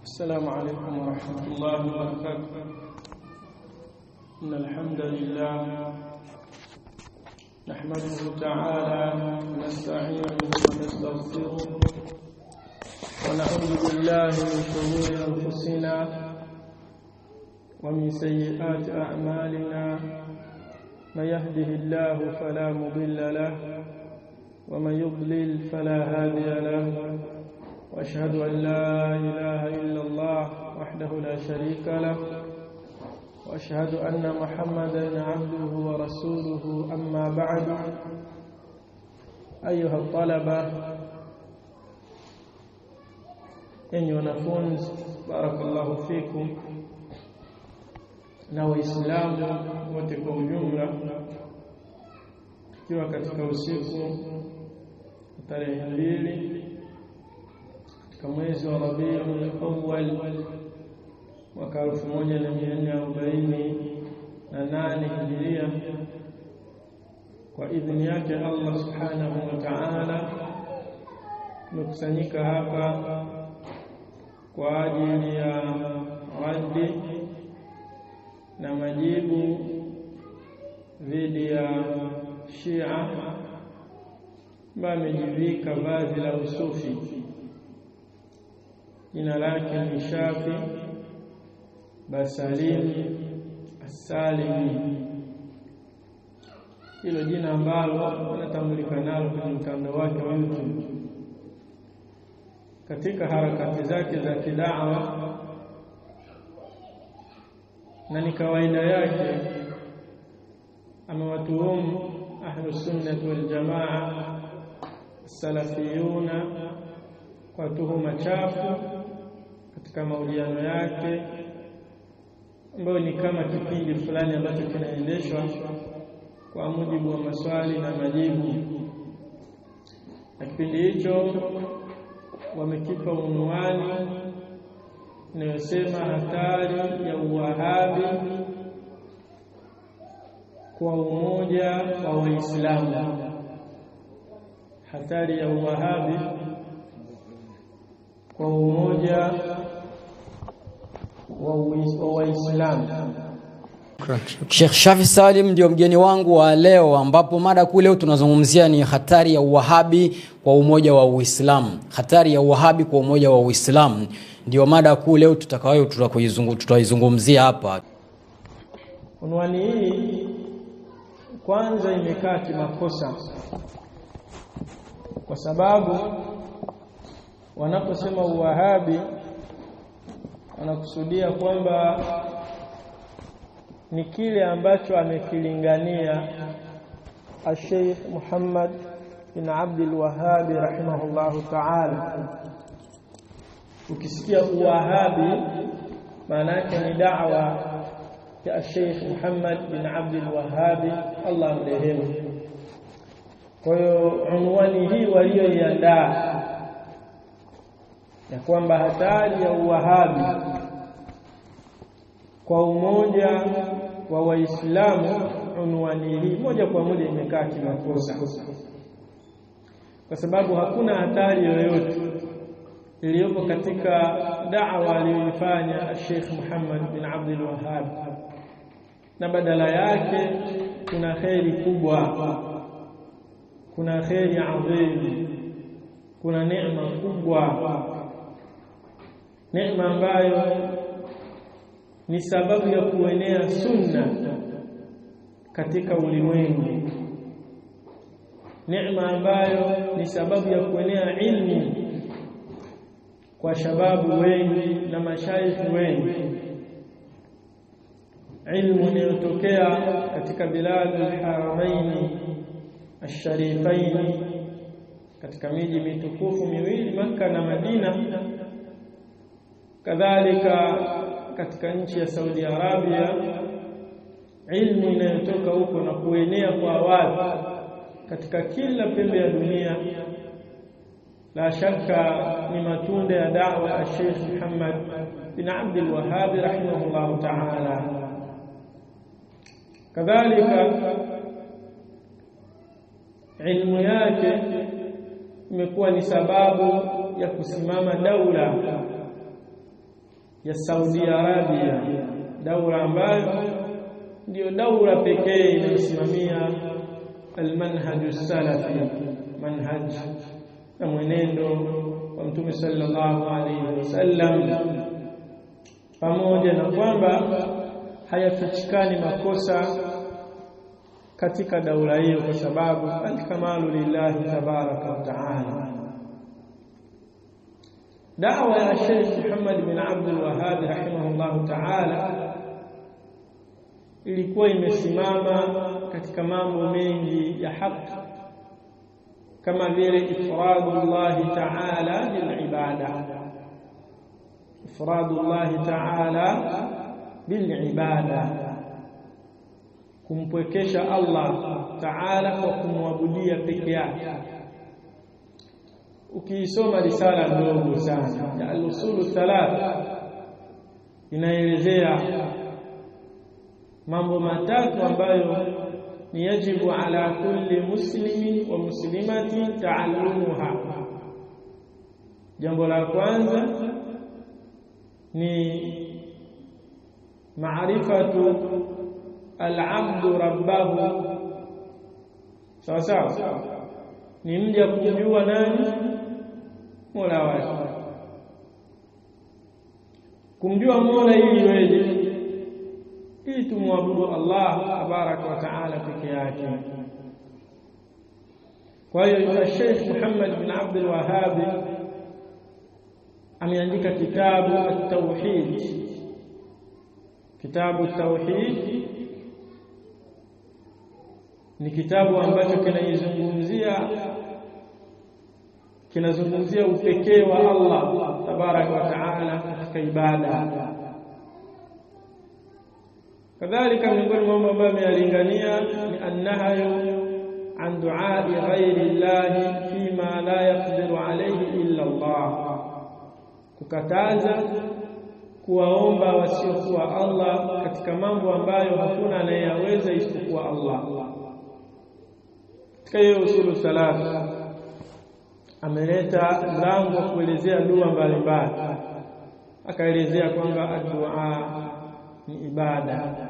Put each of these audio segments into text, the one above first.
السلام عليكم ورحمة الله وبركاته. إن الحمد لله نحمده تعالى ونستعينه ونستغفره ونعوذ بالله من شرور أنفسنا ومن سيئات أعمالنا. من يهده الله فلا مضل له ومن يضلل فلا هادي له، وأشهد أن لا إله إلا الله وحده لا شريك له، وأشهد أن محمدا عبده ورسوله. أما بعد، أيها الطلبة أيها wanafunzi، barakallahu fikum, na waislamu wote kwa ujumla, tukiwa katika usiku tarehe 2 mwezi wa Rabiul Awwal mwaka 1448 Hijria, kwa idhini yake Allah subhanahu wa ta'ala tumekusanyika hapa kwa ajili ya raddi na majibu dhidi ya Shia ambao wamejivika vazi la usufi. Jina lake ni Shafi Basalimi As-Salimi. Hilo jina ambalo anatambulika nalo kwenye mtandao wake wa YouTube. Katika harakati zake za kidawa, na ni kawaida yake, amewatuhumu Ahlus Sunnah wal Jamaa Salafiyuna kwa tuhuma chafu katika mahojiano yake, ambayo ni kama kipindi fulani ambacho kinaendeshwa kwa mujibu wa maswali na majibu. Na kipindi hicho wamekipa unwani inayosema hatari ya uwahabi kwa umoja wa Waislamu. Hatari ya uwahabi kwa umoja wa Waislamu. Sheikh Shafi Salim ndio mgeni wangu wa leo, ambapo mada kuu leo tunazungumzia ni hatari ya uwahabi kwa umoja wa Uislamu. Hatari ya uwahabi kwa umoja wa Uislamu ndio mada kuu leo tutaizungumzia hapa. Unwani hii kwanza imekaa kimakosa, kwa sababu wanaposema uwahabi wanakusudia kwamba ni kile ambacho amekilingania Sheikh Muhammad bin Abdul Wahhab rahimahullahu ta'ala. Ukisikia uwahabi, maana yake ni da'wa ya Sheikh Muhammad bin Abdul Wahhab, Allah amrehemu. Kwa hiyo unwani hii walioiandaa ya kwamba hatari ya uwahabi kwa umoja wa Waislamu, unwani hii moja kwa moja imekaa kimakosa, kwa sababu hakuna hatari yoyote iliyopo katika da'wa aliyoifanya Sheikh Muhammad bin Abdul Wahhab, na badala yake kuna khairi kubwa, kuna khairi adhim, kuna neema kubwa, neema ambayo ni sababu ya kuenea sunna katika ulimwengu, neema ambayo ni sababu ya kuenea ilmu kwa shababu wengi na mashaikh wengi, ilmu inayotokea katika biladul haramaini ash-sharifaini, katika miji mitukufu miwili Makka na Madina, kadhalika katika nchi ya Saudi Arabia, ilmu inayotoka huko na kuenea kwa watu katika kila pembe ya dunia, la shaka ni matunda ya da'wa ya Sheikh Muhammad bin Abdul Wahhab rahimahullah ta'ala. Kadhalika ilmu yake imekuwa ni sababu ya kusimama daula ya Saudi Arabia, daula ambayo ndio daula pekee inayosimamia almanhaj salafi, manhaj na mwenendo wa Mtume sallallahu alaihi wasallam, pamoja na kwamba hayafichikani makosa katika daula hiyo, kwa sababu al-kamalu lillahi tabaraka wa taala. Da'wa ya Sheikh Muhammad bin Abdul Wahhab rahimahullah taala ilikuwa imesimama katika mambo mengi ya haki, kama vile ifradullah taala bil ibada, ifradullah taala bil ibada, kumpwekesha Allah taala kwa kumwabudia peke yake. Ukisoma risala ndogo sana ya al-usul thalath, inaelezea mambo matatu ambayo ni yajibu ala kulli muslimin wa muslimati ta'allumuha. Jambo la kwanza ni maarifatu al-'abdu rabbahu, sawa sawa, ni mja kujua nani Mola wake, kumjua Mola ili weje, ili tumwabudu Allah tabaraka wa taala peke yake. Kwa hiyo Sheikh Muhammad bin Abdul Wahhab ameandika kitabu at-tauhid. Kitabu at-tauhid ni kitabu ambacho kinazungumzia upekee wa Allah tabaraka wa taala katika ibada. Kadhalika miongoni mwa mambo ambayo amelingania ni annahayu an du'a ghairi Allah fima la yaqdiru alayhi illa Allah, kukataza kuwaomba wasiokuwa Allah katika mambo ambayo hakuna anayeweza isipokuwa Allah. Katika hiyo usulu salaf ameleta mlango wa kuelezea dua mbalimbali, akaelezea kwamba dua ni ibada,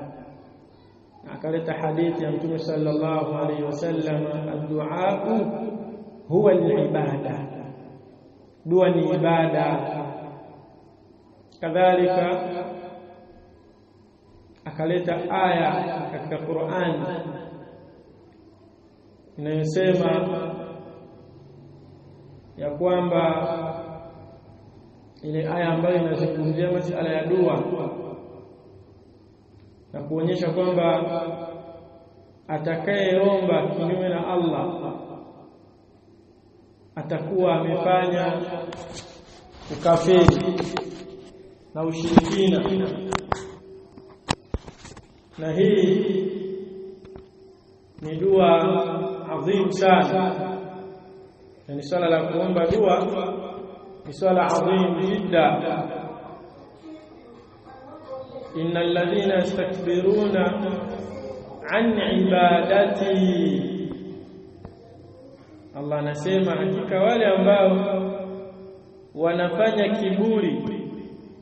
akaleta hadithi ya Mtume sallallahu alaihi wasallam, ad-du'a huwa al-ibada, dua ni ibada. Kadhalika akaleta aya katika Qur'an inayosema ya kwamba ile aya ambayo inazungumzia masuala ya dua na kuonyesha kwamba atakayeomba kinyume na Allah atakuwa amefanya ukafiri na ushirikina. Na hii ni dua adhim sana, ni swala la kuomba dua ni swala adhim jidda. Innal ladhina yastakbiruna an ibadati, Allah anasema hakika wale ambao wanafanya kiburi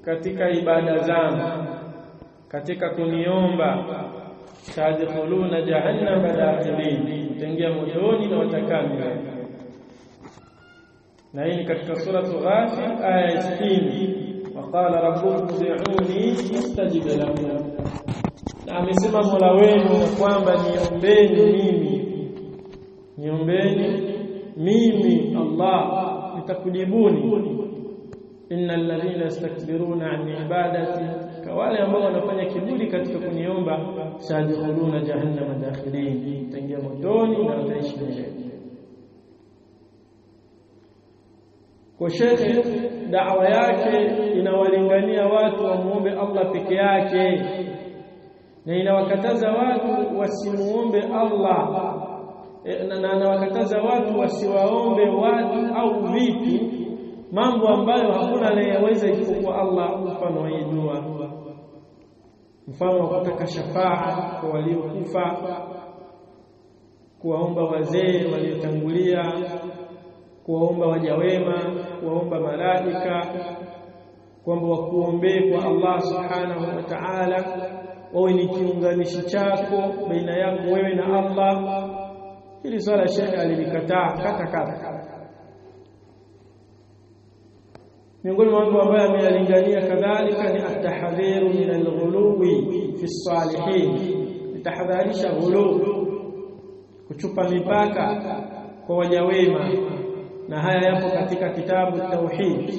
katika ibada zangu, katika kuniomba, tadkhuluna jahannama dakhilin, utaingia motoni na watakamia. Na hii katika sura Ghafir aya 60, waqala rabbukum ud'uni astajib lakum, na amesema Mola wenu kwamba niombeni mimi Allah nitakujibuni. Innal ladhina yastakbiruna an ibadati, kwa wale ambao wanafanya kiburi katika kuniomba, sadkhuluna jahannama dakhilin, utaingia motoni na utaishi milele. Kwa Sheikh da'wa yake inawalingania watu wamuombe Allah peke yake, na inawakataza watu wasimuombe Allah, na anawakataza watu wasiwaombe watu au vitu, mambo ambayo hakuna anayeweza isipokuwa Allah. Mfano wa dua, mfano wa kutaka shafaa kwa waliokufa, kuwaomba wazee waliotangulia, kuwaomba waja wema, kuwaomba malaika, kwamba wakuombee kwa Allah subhanahu wa ta'ala, wawe ni kiunganishi chako baina yako wewe na Allah. Hili swala Sheikh alilikataa kata. Miongoni mwa mambo ambayo ameyalingania kadhalika ni at-tahdhiru min al-ghuluwi fi as-salihin, tahadharisha ghuluw, kuchupa mipaka kwa waja wema, na haya yapo katika kitabu tauhid,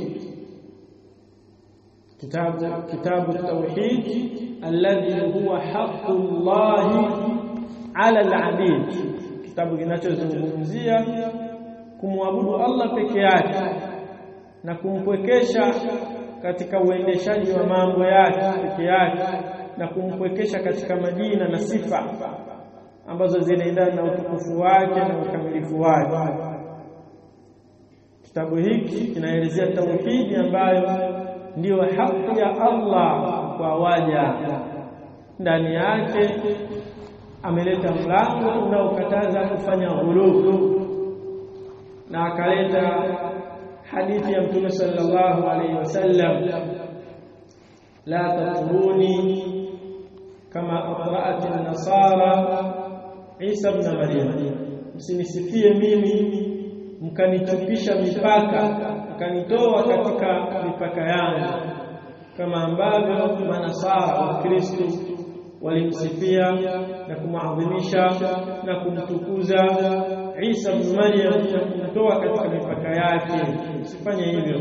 kitabu tauhid alladhi huwa haqqullahi ala al-abid, kitabu kinachozungumzia kumwabudu Allah peke yake na kumpwekesha katika uendeshaji wa mambo yake peke yake, na kumpwekesha katika majina na sifa ambazo zinaendana na utukufu wake na ukamilifu wake. Kitabu hiki kinaelezea tauhidi ambayo ndio haki ya Allah kwa waja. Ndani yake ameleta mlango unaokataza kufanya ghuluw, na akaleta hadithi ya Mtume sallallahu alayhi wasallam, la tatruni kama atra'at an-nasara Isa ibn Maryam, msinisifie mimi mkanichupisha mipaka, mkanitoa katika mipaka yangu, kama ambavyo manasara wa Kristo walimsifia na kumadhimisha na kumtukuza Isa ibn Maryam na kumtoa katika mipaka yake. Usifanye hivyo.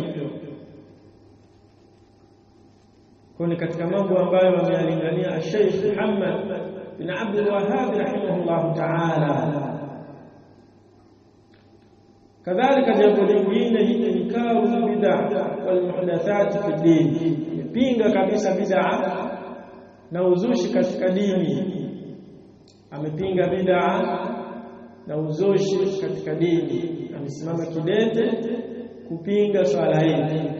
Kwani katika mambo ambayo ameyalingania Sheikh Muhammad bin Abdul Wahhab rahimahullah ta'ala. Kadhalika jambo lingine ni inkaru bid'ah wal muhdathat fi din, pinga kabisa bid'ah na uzushi katika dini. Amepinga bid'ah na uzushi katika dini, amesimama kidete kupinga swala hili.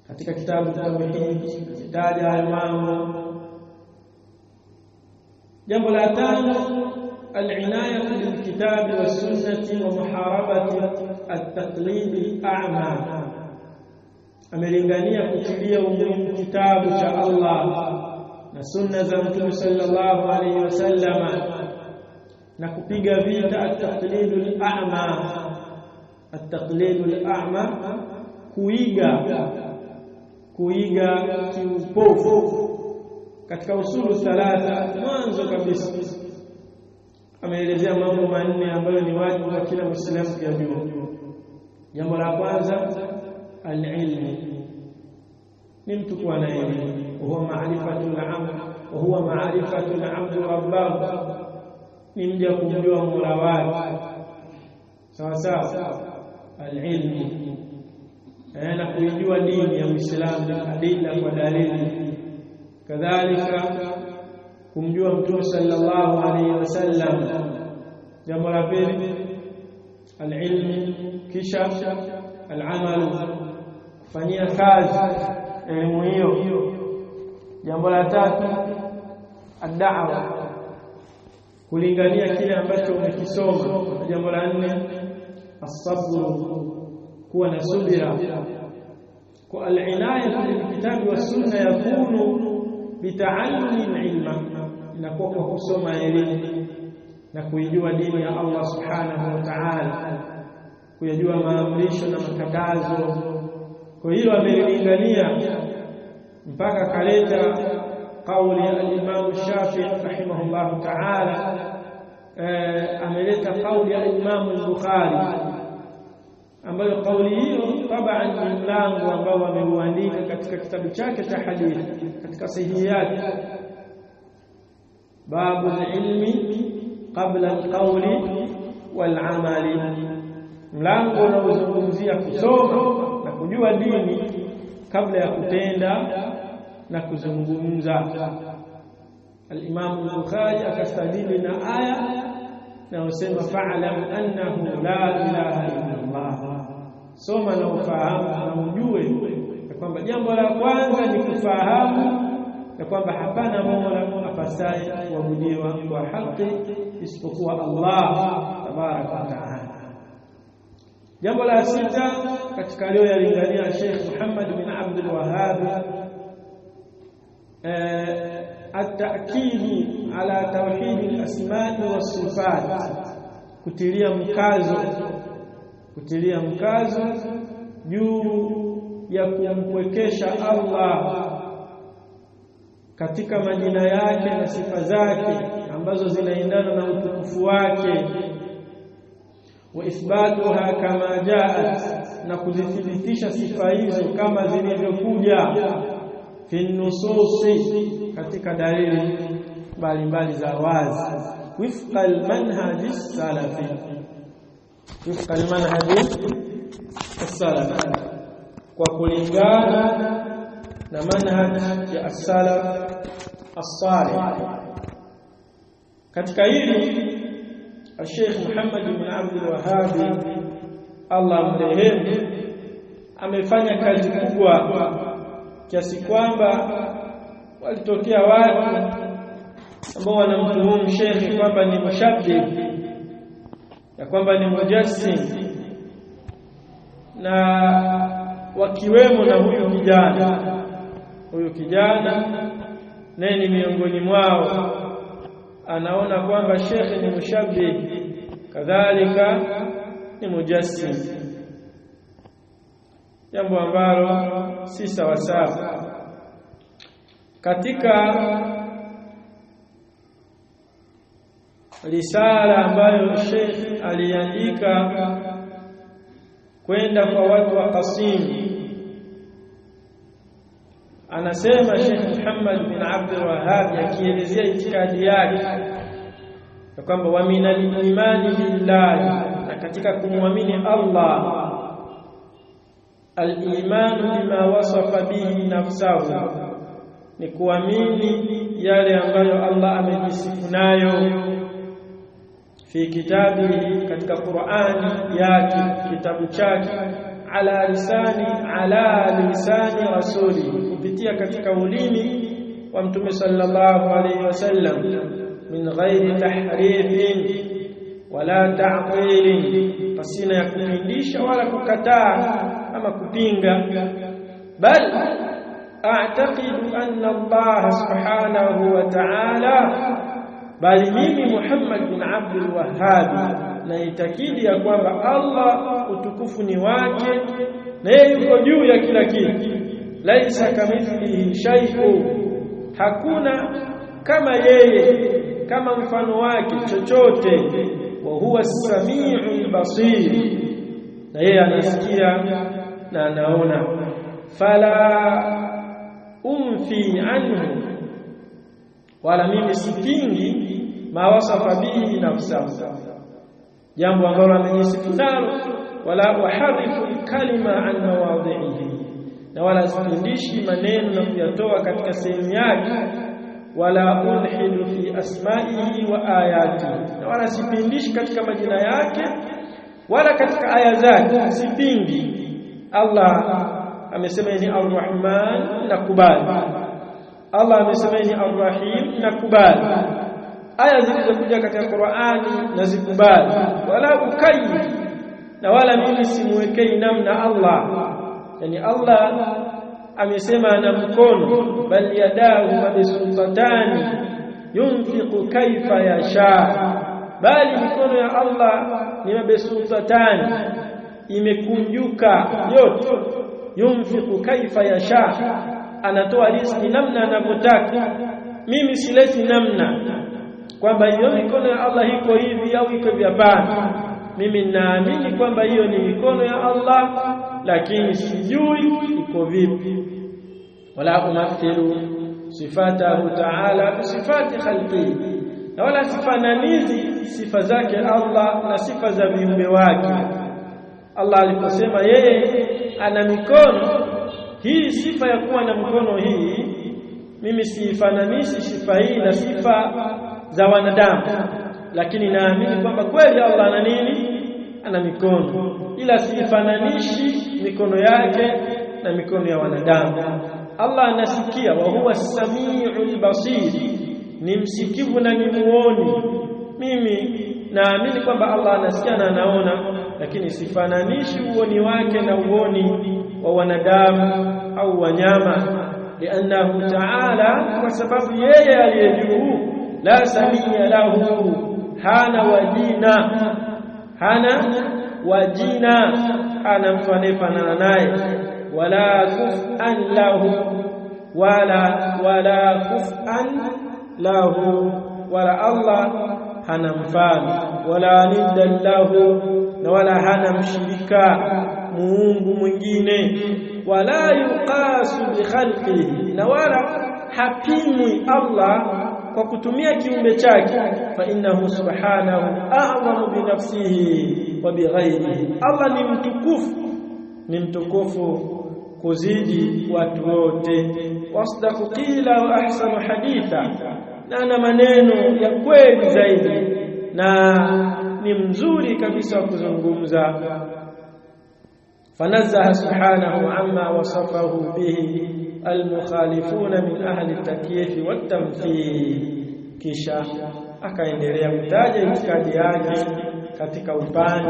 Katika kitabu tauhid kitaja hayo mambo. Jambo la tano, al-inayatu bil kitabi was sunnati wa muharabati at-taqlid al-a'ma. Amelingania kutilia umuhimu kitabu cha Allah na sunna za Mtume sallallahu alayhi wasallam, na kupiga vita at-taqlid al-a'ma. At-taqlid al-a'ma, kuiga kiupofu. Katika usulu thalatha, mwanzo kabisa ameelezea mambo manne ambayo ni wajibu kwa kila Muislamu kujua. Jambo la kwanza, al-ilm, ni mtu kuwa na elimu. Huwa ma'rifatul 'abd wa huwa ma'rifatul 'abd rabbahu, ni mja kumjua Mola wake sawa sawa. Al-ilm, na kuijua dini ya Uislamu, adila kwa dalili. Kadhalika kumjua Mtume sallallahu alayhi wasallam. Jambo la pili, al-ilm, kisha al-amal, kufanyia kazi elimu hiyo. Jambo la tatu, ad-da'wa, kulingania kile ambacho umekisoma. Jambo la nne, as-sabr, kuwa na subira. Kwa al-inayatu bil kitabi was sunna yakunu bita'allumi ilma, inakuwa kwa kusoma elimu na kuijua dini ya Allah subhanahu wa ta'ala, kujua maamrisho na makatazo. Kwa hiyo amelingania mpaka kaleta kauli ya al-Imam Shafi'i rahimahullah ta'ala, ameleta kauli ya Imam al-Bukhari, ambayo kauli hiyo tabaan ni mlango ambao ameuandika katika kitabu chake cha hadithi katika sahihi yake, babu al-ilmi qabla al-qawli wal-amali, mlango unaozungumzia kusoma na kujua dini kabla ya kutenda na kuzungumza. Al-Imam al-Bukhari akastadili na aya na usema fa'lam annahu la ilaha illa Allah, soma na ufahamu na ujue kwamba jambo la kwanza ni kufahamu ya kwamba hapana mola apasaye kuabudiwa kwa haki isipokuwa Allah tabaraka wa taala. Jambo la sita katika leo yalingania Sheikh Muhammad bin Abdul Wahhab التأكيد على توحيد الأسماء والصفات kutilia mkazo juu ya kumpwekesha Allah katika majina yake na sifa zake ambazo zinaendana na utukufu wake, wa ithbatuha kama jaat, na kuzithibitisha sifa hizo kama zilivyokuja fi nususi, katika dalili mbalimbali za wazi, wifqa almanhaj as-salafi, wifqa almanhaj as-salafi, kwa kulingana na manhaj ya as-salaf as-salih. Katika hili Sheikh Muhammad bin Abdul Wahhab Allah mrehemu amefanya kazi kubwa kiasi kwamba walitokea watu ambao wanamtuhumu Sheikh kwamba ni mushabbih, ya kwamba ni mujassim, na wakiwemo na huyu kijana naye ni miongoni mwao, anaona kwamba Sheikh ni mushabbih kadhalika ni mujassim, jambo ambalo si sawa sawa. Katika risala ambayo Sheikh aliandika kwenda kwa watu wa Qasim, anasema Sheikh Muhammad bin Abdul Wahhab akielezea itikadi yake kwamba wa minal imani billahi, na katika kumwamini Allah, al-imanu bima wasafa bihi nafsahu, ni kuamini yale ambayo Allah amejisifu nayo fi kitabihi, katika Qur'ani yake, kitabu chake, ala lisani rasuli, kupitia katika ulimi wa Mtume sallallahu alayhi wasallam, min ghairi tahrifin wala ta'tilin, pasina ya kupindisha wala kukataa ama kupinga. Bal a'taqidu anna Allah subhanahu wa ta'ala, bali mimi Muhammad bin Abdul Wahhab naitakidi ya kwamba Allah utukufu ni wake na yeye yuko juu ya kila kitu. Laisa kamithlihi shay'un, hakuna kama yeye, kama mfano wake chochote. Wa huwa as-sami'ul basir, na yeye anasikia na anaona. Fala umfi anhu, wala mimi sipingi mawasafa bihi nafsahu, jambo ambalo amejisifu nalo, wala uharifu kalima an mawadhihi, na wala sipindishi maneno na kuyatoa katika sehemu yake, wala ulhidu fi asma'ihi wa ayatihi, na wala sipindishi katika majina yake wala katika aya zake, sipingi. Allah amesema ni Ar-Rahman, nakubali. Allah amesema ni Ar-Rahim, nakubali. Aya zilizokuja katika Qur'ani nazikubali, wala ukayif, na wala mimi simwekei namna Allah. Yani Allah amesema ana mkono, bal yadahu mabsutatani yunfiqu kaifa yasha, bali mikono ya Allah ni mabsutatani, imekunjuka yote. Yunfiqu kaifa yasha, anatoa riziki namna anavyotaka. Mimi sileti namna kwamba hiyo mikono ya Allah iko hivi au iko hivi, hapana. Mimi naamini kwamba hiyo ni mikono ya Allah, lakini sijui iko vipi. Wala umathilu sifatahu ta'ala sifati khalqi, na wala sifananizi sifa zake Allah na sifa za viumbe wake. Allah aliposema yeye ana mikono, hii sifa ya kuwa na mkono hii, mimi sifananishi sifa hii na sifa za wanadamu, lakini naamini kwamba kweli Allah ana nini? Ana mikono, ila sifananishi mikono yake na mikono ya wanadamu. Allah anasikia, wa huwa as-sami'ul basir, ni msikivu na ni muoni. Mimi naamini kwamba Allah anasikia na anaona, lakini sifananishi uoni wake na uoni wa wanadamu au wanyama, liannahu ta'ala, kwa sababu yeye aliyejuu la samia lahu, hana wajina, hana mfanana naye, wala kuf'an lahu, wala kuf'an lahu, wala Allah hana mfano, wala niddan lahu, na wala hana mshirika muungu mwingine, wala yuqasu bi khalqihi, na wala hapimwi Allah kwa kutumia kiumbe chake. Fa innahu subhanahu a'zamu bi nafsihi wa bi ghayrihi, Allah ni mtukufu kuzidi watu wote. Wasdaqu qila wa ahsanu haditha, na ana maneno ya kweli zaidi na ni mzuri kabisa kuzungumza. Fanazzaha subhanahu amma wasafahu bihi almukhalifuna min ahli at-takyif wat-tamthil, kisha akaendelea kutaja itikadi yake katika upande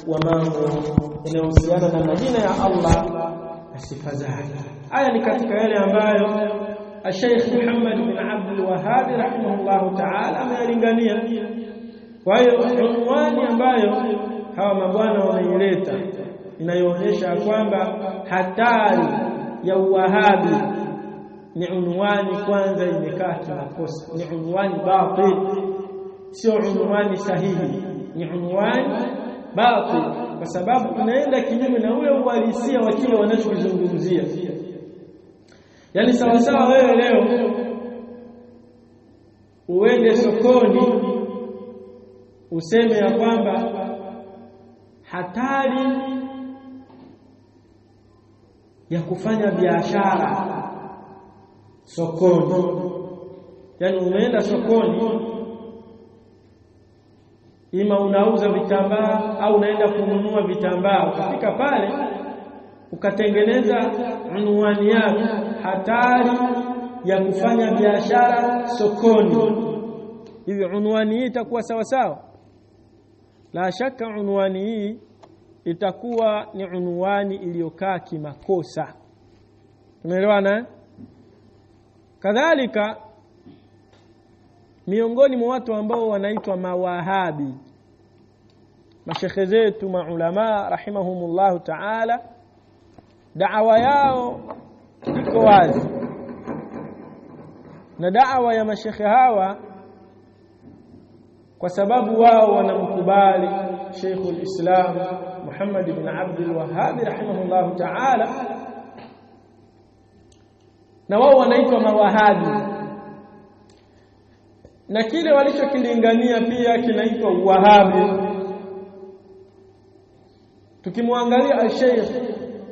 wa mambo yanayohusiana na majina ya Allah na sifa zake. Haya ni katika yale ambayo Sheikh Muhammad bin Abdul Wahhab rahimahullah ta'ala amelingania. Kwa hiyo unwani ambayo hawa mabwana wameileta inayoonyesha kwamba hatari ya Wahabi ni unwani kwanza imekaa kimakosa, ni unwani batil, sio unwani sahihi, ni unwani batil, kwa sababu unaenda kinyume na ule uhalisia wa kile wanachozungumzia. Yani sawa sawa wewe leo uende sokoni useme ya kwamba hatari ya kufanya biashara sokoni. Yani umeenda sokoni, ima unauza vitambaa au unaenda kununua vitambaa, ukifika pale ukatengeneza unwani yako, hatari ya kufanya biashara sokoni. Hivi unwani hii itakuwa sawa sawa? La shaka unwani hii itakuwa ni unwani iliyokaa kimakosa. Tumeelewana? Kadhalika miongoni mwa watu ambao wanaitwa mawahabi, mashekhe zetu maulama rahimahumullah ta'ala, da'wa yao iko wazi, na da'wa ya mashekhe hawa kwa sababu wao wanamkubali Sheikhul Islam Muhammad ibn Abdul Wahhab rahimahullah ta'ala, na wao wanaitwa mawahabi, na kile walichokilingania pia kinaitwa Wahabi. Tukimwangalia Sheikh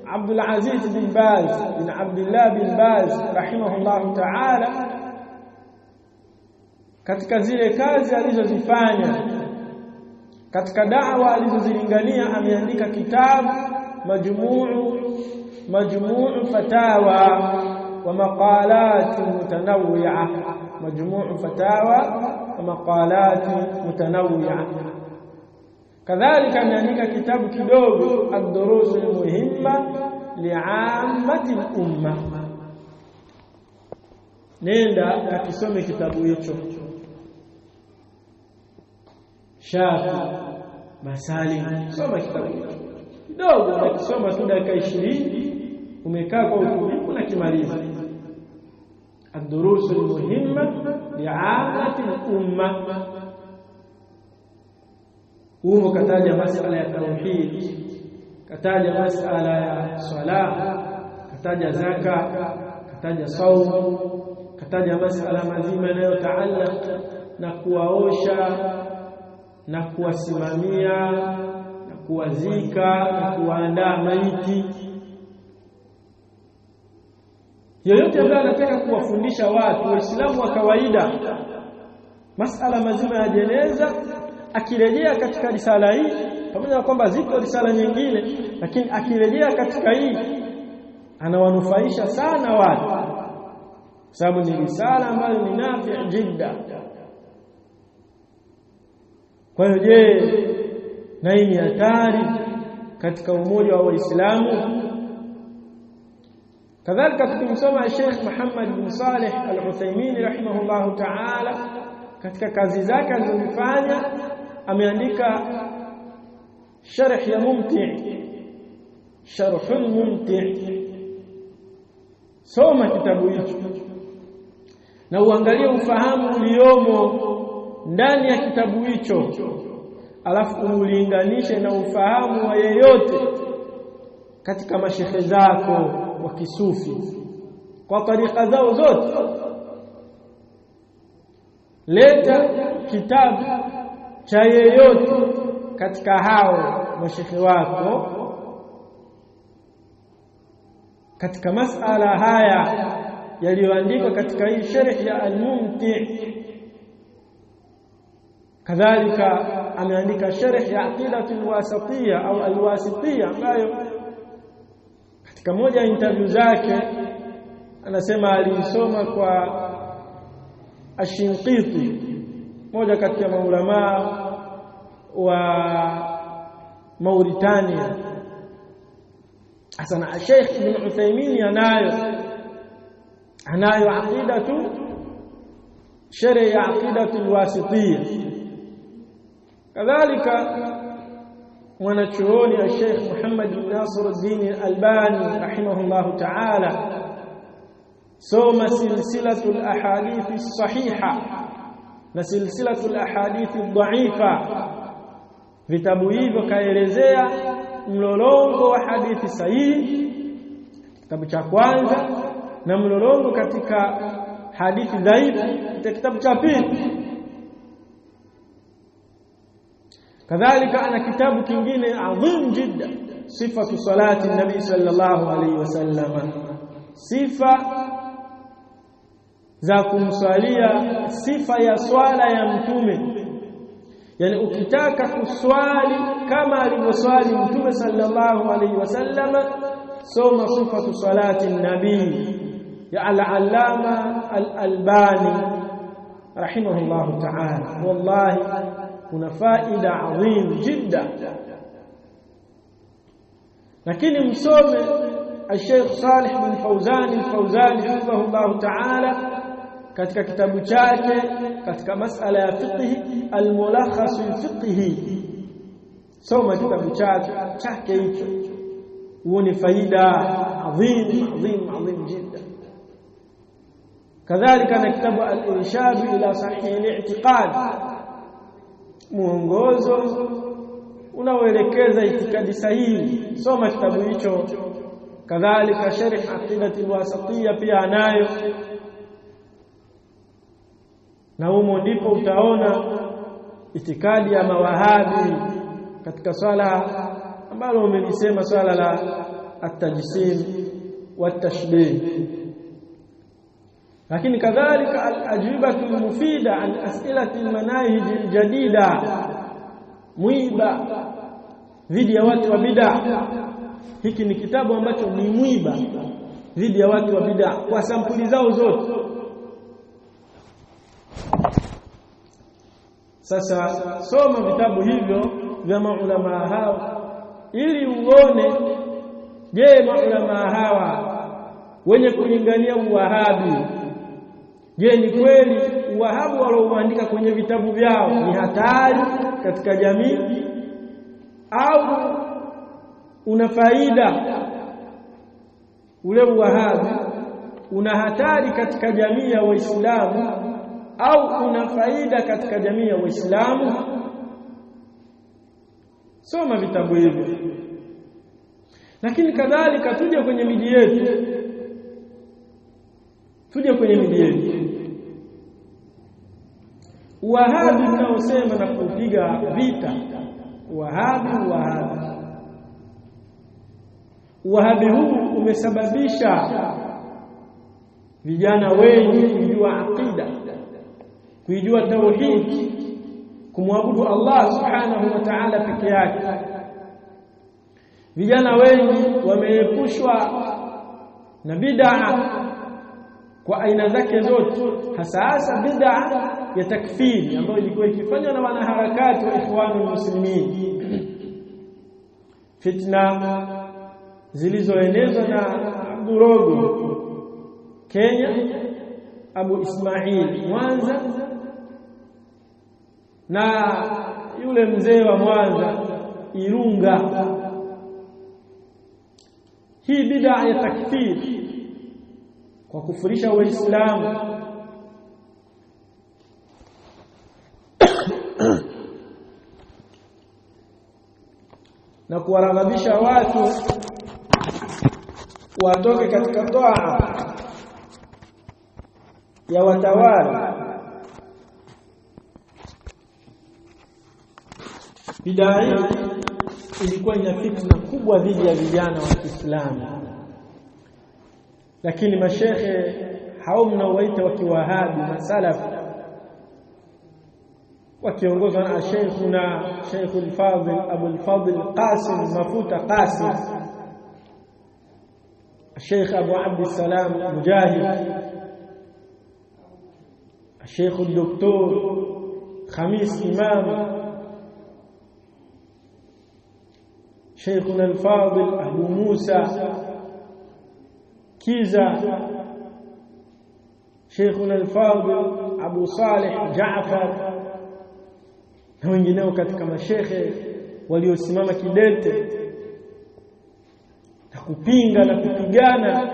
Abdul Aziz bin Baz bin Abdullah bin Baz rahimahullah ta'ala, katika zile kazi alizozifanya katika da'wa alizozilingania, ameandika kitabu majmuu fatawa wa maqalat mutanawwi'a, majmuu fatawa wa maqalat mutanawwi'a. Kadhalika ameandika kitabu kidogo ad-durus al-muhimma li'ammati al-umma. Nenda kakisome kitabu hicho. Shafi Masalim, soma kitabu kidogo, ukisoma tu dakika 20 umekaa kwa utulivu na kimaliza. Ad-durus al-muhimma li'ammati al-umma. Humo kataja masala ya tauhid, kataja masala ya swala, kataja zaka, kataja saumu, kataja masala mazima yanayotaallaq na kuwaosha na kuwasimamia na kuwazika na kuandaa maiti. Yoyote ambaye anataka kuwafundisha watu Waislamu wa kawaida masala mazima ya jeneza, akirejea katika risala hii, pamoja na kwamba ziko risala nyingine, lakini akirejea katika hii anawanufaisha sana watu, sababu ni risala ambayo ni nafi' jidda. Kwa hiyo je, na hii ni hatari katika umoja wa Waislamu. Kadhalika tukimsoma Sheikh Muhammad bin Saleh Al-Uthaymeen rahimahullahu ta'ala katika kazi zake alizofanya, ameandika sharh ya Mumti', Sharhul Mumti'. Soma kitabu hicho na uangalie ufahamu uliomo ndani ya kitabu hicho, alafu ulinganishe na ufahamu wa yeyote katika mashehe zako wa kisufi kwa tariqa zao zote. Leta kitabu cha yeyote katika hao mashehe wako katika masala haya yaliyoandikwa katika hii sharh ya Al-Mumti'. Kadhalika ameandika sharh ya Aqidatul Wasatiyya au Al-Wasitiyya, ambayo katika moja ya interview zake anasema alisoma kwa Ash-Shinqiti, moja kati ya maulama wa Mauritania. Hasa Sheikh Ibn Uthaymeen anayo aqidatu sharh ya Aqidatul Wasitiyya. Kadhalika mwanachuoni ya Sheikh Muhammad bin Nasiruddin Albani rahimahullahu ta'ala, soma silsilatul ahadith as-sahiha na silsilatul ahadith ad-dha'ifa. Vitabu hivyo kaelezea mlolongo wa hadithi sahihi kitabu cha kwanza, na mlolongo katika hadithi dhaifu katika kitabu cha pili. Kadhalika ana kitabu kingine adhim jidda, sifatu salati nabii sallallahu alayhi wasallam, sifa za kumswalia, sifa ya swala ya mtume. Yani ukitaka kuswali kama alivyoswali mtume sallallahu alayhi wasallam, soma sifatu salati nabii ya al-allama al-Albani rahimahullahu ta'ala. Wallahi kuna faida adhim jidda. Lakini msome Sheikh Salih bin Fawzan al-Fawzani hafidhahullahu ta'ala katika kitabu chake katika masala ya fiqh al-mulakhas al-fiqhi. Soma kitabu chake hicho uone faida adhim jidda. Kadhalika na kitabu al-irshad ila sahih al-i'tiqad, muongozo unaoelekeza itikadi sahihi. Soma kitabu hicho. Kadhalika sharh Aqidatul Wasatiyya pia anayo, na humo ndipo utaona itikadi ya mawahabi katika swala ambalo umelisema, swala la at-tajsim wa at-tashbih. Lakini kadhalika al-ajwibatul mufida an as'ilati al-manahij al-jadida, mwiba dhidi ya watu wa bid'a. Hiki ni kitabu ambacho ni mwiba dhidi ya watu wa bid'a kwa sampuli zao zote. Sasa soma vitabu hivyo vya maulama hawa ili uone, je, maulama hawa wenye kulingania uwahabi, je, ni kweli uwahabi walioandika kwenye vitabu vyao ni hatari katika jamii au una faida? Ule uwahabi una hatari katika jamii ya Waislamu au una faida katika jamii ya Waislamu? Soma vitabu hivyo. Lakini kadhalika tuje kwenye miji yetu. Wahabi unaosema na kupiga vita Wahabi huu umesababisha vijana wengi kujua aqida, kujua tauhid, kumwabudu Allah subhanahu wa ta'ala peke yake. Vijana wengi wameepushwa na bid'a kwa aina zake zote, hasa bid'a ya takfiri ambayo ilikuwa ikifanywa na wanaharakati wa Ikhwanul Muslimin. fitna zilizoenezwa na Abdurogo Kenya, Abu Ismail Mwanza, na yule mzee wa Mwanza Irunga. Hii bid'a ya takfir kwa kufurisha Waislamu na kuwaraghabisha watu watoke katika toa ya watawala. Bid'a ilikuwa ina fitna kubwa dhidi ya vijana wa Kiislamu, lakini mashehe hao mnaowaita wa Kiwahabi masalaf wakiongozwa na Sheikh al-Fadhil Abu al-Fadhil Qasim Mafuta Qasim, Sheikh Abu Abdissalam Mujahid, Sheikh al-Doktor Khamis Imam, Sheikhuna al-Fadhil Abu Musa Kiza, Sheikhuna al-Fadhil Abu Salih Jaafar na wengineo katika mashehe waliosimama kidete na kupinga na kupigana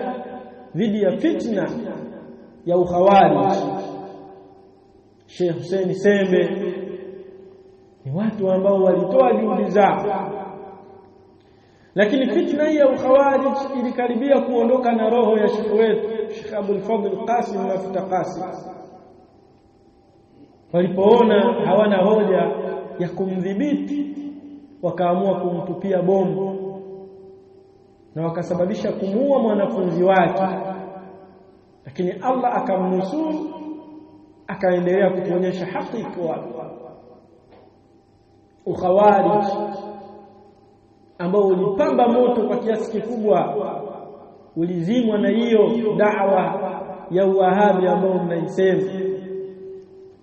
dhidi ya fitna ya ukhawarij. Sheikh Hussein Sembe ni watu ambao walitoa juhudi zao, lakini fitna hii ya ukhawarij ilikaribia kuondoka na roho ya Sheikh wetu Sheikh Abdul Fadhil Qasim Mafuta Qasim. Walipoona hawana hoja ya kumdhibiti, wakaamua kumtupia bomu na wakasababisha kumuua mwanafunzi wake, lakini Allah akamnusuru, akaendelea kutuonyesha haki kwa ukhawarij ambao ulipamba moto kwa kiasi kikubwa, ulizimwa na hiyo da'wa ya Wahabi ambao mnaisema.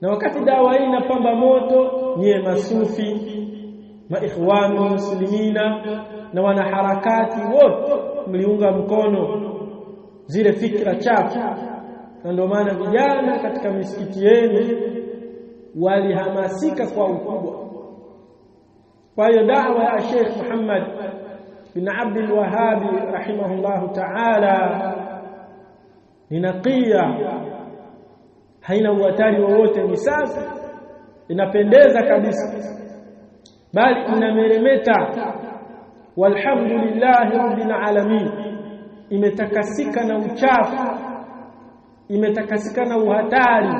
Na wakati dawa hii inapamba moto, nyie masufi, maikhwanu muslimina na wanaharakati wote mliunga mkono zile fikra chafu, na ndio maana vijana katika misikiti yenu walihamasika kwa ukubwa. Kwa hiyo da'wa ya Sheikh Muhammad bin Abdul Wahhab rahimahullahu ta'ala ni naqiya, haina uhatari wowote, ni safi, inapendeza kabisa, bali inameremeta. Walhamdulillahi rabbil alamin, imetakasika na uchafu, imetakasika na uhatari.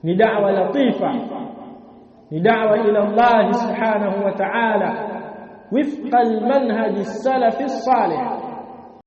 Ni da'wa latifa, ni da'wa ila Allah subhanahu wa ta'ala wifqa al-manhaj as-salaf as-salih.